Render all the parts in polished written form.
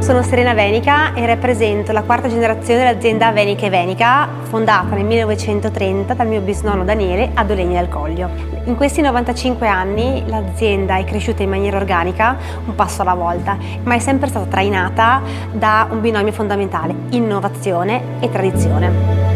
Sono Serena Venica e rappresento la quarta generazione dell'azienda Venica Venica, fondata nel 1930 dal mio bisnonno Daniele ad Olegna del Coglio. In questi 95 anni l'azienda è cresciuta in maniera organica, un passo alla volta, ma è sempre stata trainata da un binomio fondamentale: innovazione e tradizione.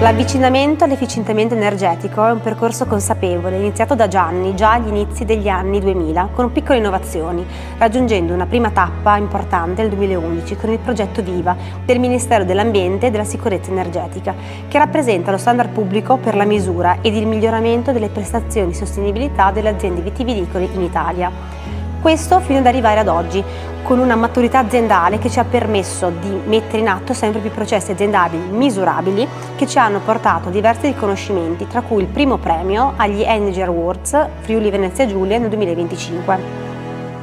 L'avvicinamento all'efficientamento energetico è un percorso consapevole, iniziato da Gianni, già agli inizi degli anni 2000, con piccole innovazioni, raggiungendo una prima tappa importante nel 2011 con il progetto VIVA del Ministero dell'Ambiente e della Sicurezza Energetica, che rappresenta lo standard pubblico per la misura ed il miglioramento delle prestazioni di sostenibilità delle aziende vitivinicole in Italia. Questo fino ad arrivare ad oggi, con una maturità aziendale che ci ha permesso di mettere in atto sempre più processi aziendali misurabili che ci hanno portato a diversi riconoscimenti, tra cui il primo premio agli Energy Awards Friuli Venezia Giulia nel 2025.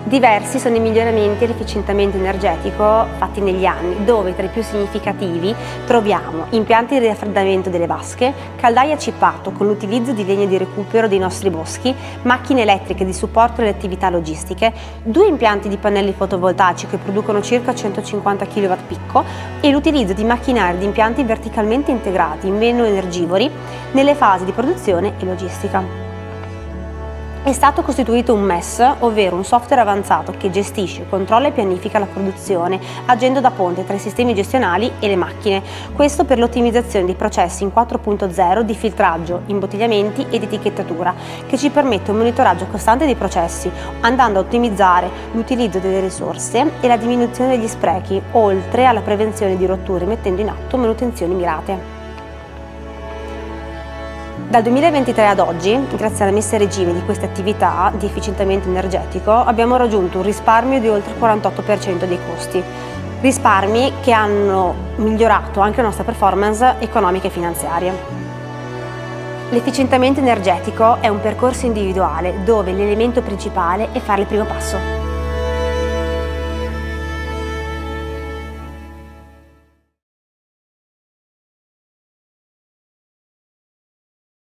Diversi sono i miglioramenti all'efficientamento energetico fatti negli anni, dove tra i più significativi troviamo impianti di raffreddamento delle vasche, caldaie a cippato con l'utilizzo di legna di recupero dei nostri boschi, macchine elettriche di supporto alle attività logistiche, 2 impianti di pannelli fotovoltaici che producono circa 150 kW picco e l'utilizzo di macchinari di impianti verticalmente integrati, meno energivori, nelle fasi di produzione e logistica. È stato costituito un MES, ovvero un software avanzato che gestisce, controlla e pianifica la produzione, agendo da ponte tra i sistemi gestionali e le macchine. Questo per l'ottimizzazione dei processi in 4.0 di filtraggio, imbottigliamenti ed etichettatura, che ci permette un monitoraggio costante dei processi, andando a ottimizzare l'utilizzo delle risorse e la diminuzione degli sprechi, oltre alla prevenzione di rotture, mettendo in atto manutenzioni mirate. Dal 2023 ad oggi, grazie alla messa a regime di queste attività di efficientamento energetico, abbiamo raggiunto un risparmio di oltre il 48% dei costi. Risparmi che hanno migliorato anche la nostra performance economica e finanziaria. L'efficientamento energetico è un percorso individuale dove l'elemento principale è fare il primo passo.